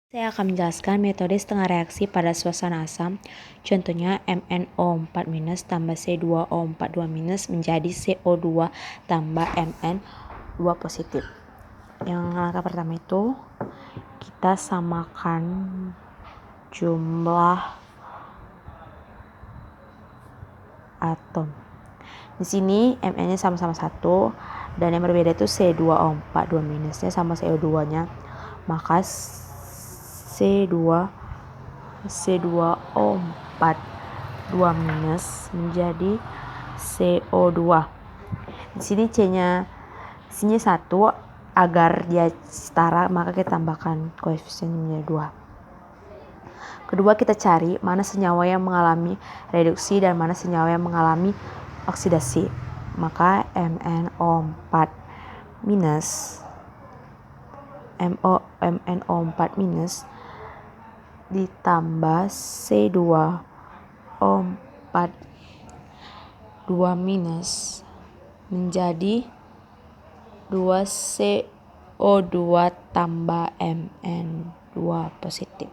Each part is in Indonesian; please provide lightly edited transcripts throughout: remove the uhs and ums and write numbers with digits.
Saya akan menjelaskan metode setengah reaksi pada suasana asam. Contohnya MnO4- tambah C2O42- menjadi CO2 tambah Mn2 positif. Yang langkah pertama itu kita samakan jumlah atom. Di sini Mn-nya sama-sama 1 dan yang berbeda itu C2O42- sama CO2-nya. Maka C2O42- menjadi CO2. Di sini C-nya 1 agar dia setara, maka kita tambahkan koefisien menjadi 2. Kedua, kita cari mana senyawa yang mengalami reduksi dan mana senyawa yang mengalami oksidasi. Maka MnO4- ditambah C2O42- menjadi 2CO2 tambah Mn2 positif.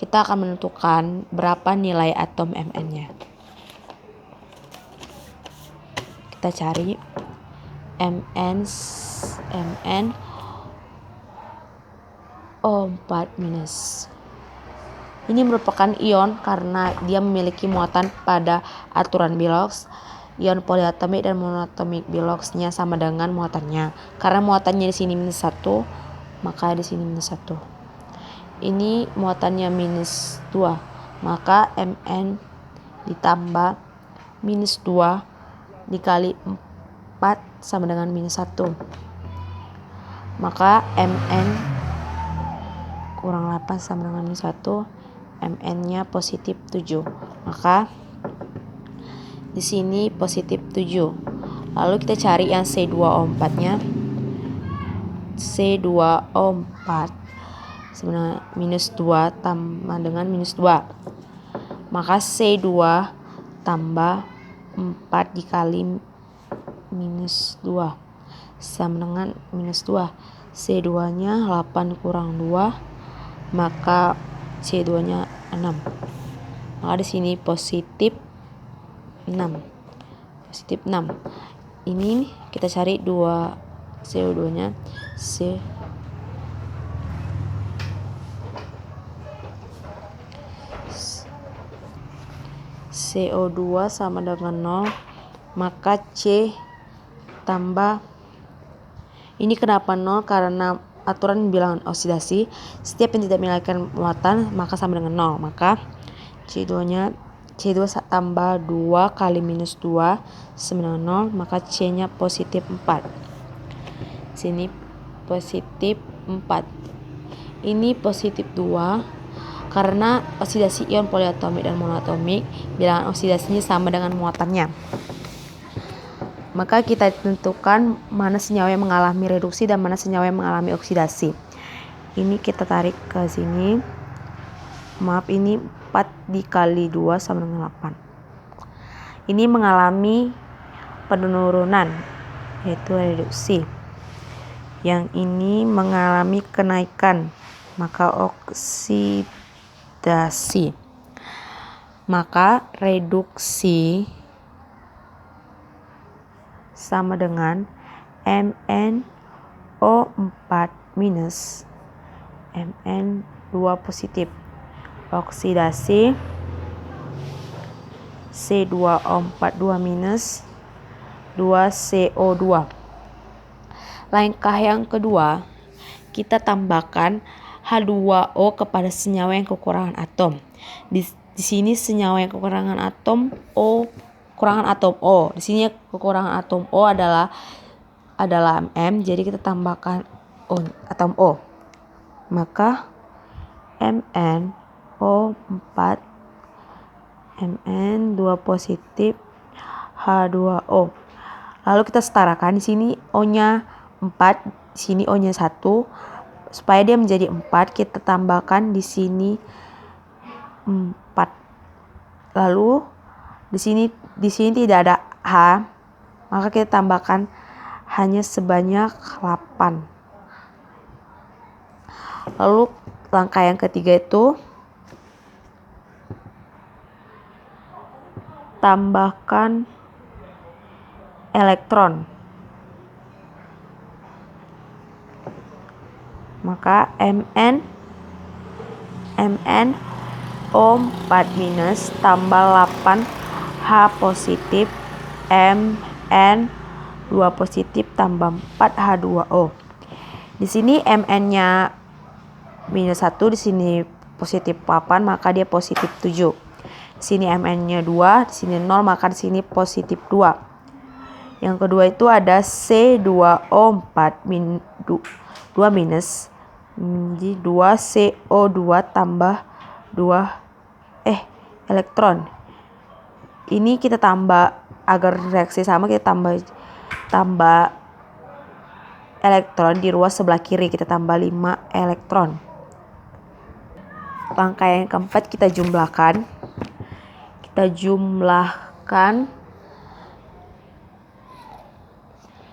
Kita akan menentukan berapa nilai atom Mn-nya. Kita cari MnO4-. Ini merupakan ion karena dia memiliki muatan pada aturan Bilox. Ion poliatomik dan monoatomik Biloxnya sama dengan muatannya. Karena muatannya di sini -1, maka di sini -1. Ini muatannya -2, maka Mn ditambah -2 dikali 4 sama dengan -1. Maka Mn kurang 8 sama dengan -1. Mn-nya positif 7. Maka di sini positif 7. Lalu kita cari yang C2O4-nya. C2O4 sebenarnya -2 tambah dengan -2. Maka C2 tambah 4 dikali -2 sama dengan -2. C2-nya 8 kurang 2, maka C2-nya 6. Maka di sini positif 6. Ini kita cari 2 CO2-nya. CO2 sama dengan 0, maka C tambah, ini kenapa 0? Karena aturan bilangan oksidasi, setiap yang tidak mengalirkan muatan maka sama dengan 0. Maka C2 tambah 2 kali -2 sama dengan 0, maka C-nya positif 4. Sini positif 4. Ini positif 2 karena oksidasi ion poliatomik dan monoatomik, bilangan oksidasinya sama dengan muatannya. Maka kita tentukan mana senyawa yang mengalami reduksi dan mana senyawa yang mengalami oksidasi. Ini kita tarik ke sini. Maaf, ini 4 dikali 2 sama dengan 8. Ini mengalami penurunan, yaitu reduksi. Yang ini mengalami kenaikan, maka oksidasi. Maka reduksi sama dengan MnO4- Mn2 positif. Oksidasi C2O42- 2CO2. Langkah yang kedua, kita tambahkan H2O kepada senyawa yang kekurangan atom. Di sini senyawa yang kekurangan atom O. Di sini kekurangan atom O adalah M, jadi kita tambahkan atom O. Maka MnO4 Mn2 positif H2O. Lalu kita setarakan, di sini O-nya 4, di sini O-nya 1. Supaya dia menjadi 4, kita tambahkan di sini 4. Lalu di sini tidak ada H, maka kita tambahkan hanya sebanyak 8. Lalu langkah yang ketiga itu tambahkan elektron. Maka MnO4- tambah 8H positif Mn2 positif tambah 4H2O. Di sini Mn-nya -1, di sini positif 8, maka dia positif 7. Di sini Mn-nya 2, di sini 0, maka di sini positif 2. Yang kedua itu ada C2O4 2 minus. Jadi 2CO2 tambah 2 elektron. Ini kita tambah agar reaksi sama, kita tambah elektron di ruas sebelah kiri, kita tambah 5 elektron. Langkah yang keempat kita jumlahkan.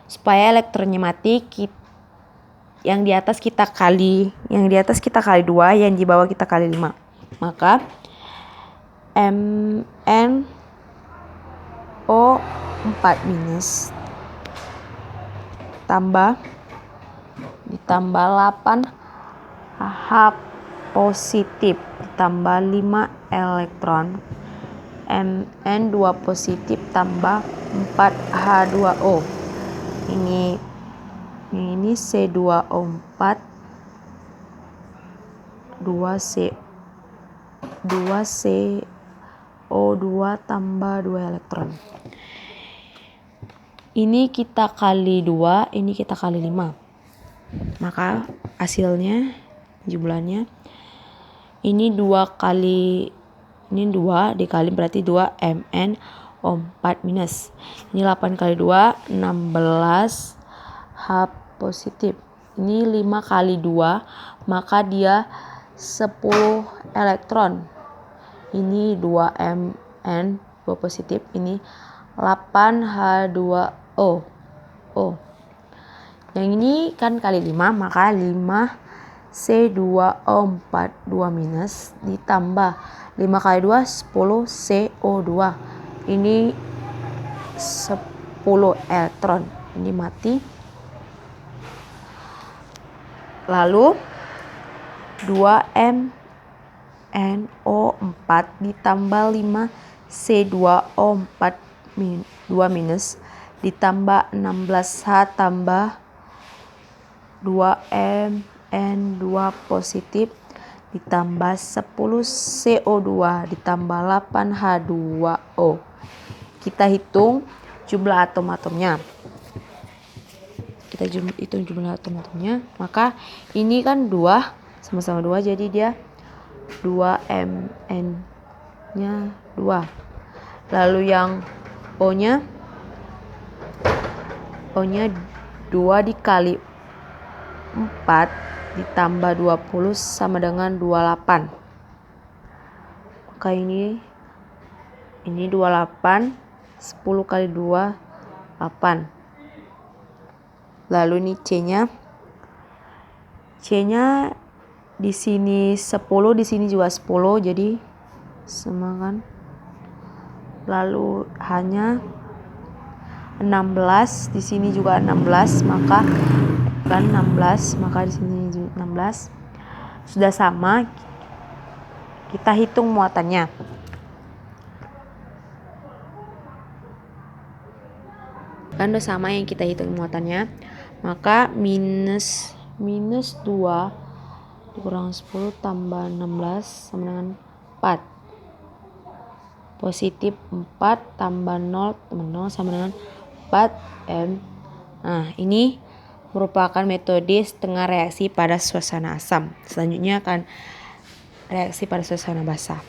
Supaya elektronnya mati, yang di atas kita kali 2, yang di bawah kita kali 5. Maka MnO4- ditambah 8H positif ditambah 5 elektron, Mn2 positif tambah 4H2O. Ini C2O4 2CO2 tambah 2 elektron. Ini kita kali 2, ini kita kali 5. Maka hasilnya, jumlahnya ini 2 dikali berarti 2 MnO4-. Ini 8 kali 2 16 H positif. Ini 5 kali 2, maka dia 10 elektron. Ini 2 Mn2 positif, ini 8H2O. Yang ini kan kali 5, maka 5 C2O4 2- ditambah 5 kali 2 10 CO2. Ini 10 elektron. Ini mati. Lalu 2 MnO4 ditambah 5 C2O4 2- ditambah 16H tambah 2 Mn2 positif ditambah 10 CO2 ditambah 8H2O. Kita hitung jumlah atom-atomnya. Maka ini kan 2 sama-sama 2, jadi dia 2 Mn-nya 2. Lalu yang O-nya 2 dikali 4 ditambah 20 sama dengan 28. Maka ini 28, 10 kali 2 8. Lalu ini C-nya di sini 10, di sini juga 10, jadi sama kan. Lalu H-nya 16, di sini juga 16, maka kan 16, maka di sini 16. Sudah sama, kita hitung muatannya. Kan udah sama yang kita hitung muatannya, maka minus 2 dikurang 10 tambah 16 sama dengan 4. Positif 4 tambah 0 sama dengan 4 M. Nah, ini merupakan metode setengah reaksi pada suasana asam. Selanjutnya akan reaksi pada suasana basa.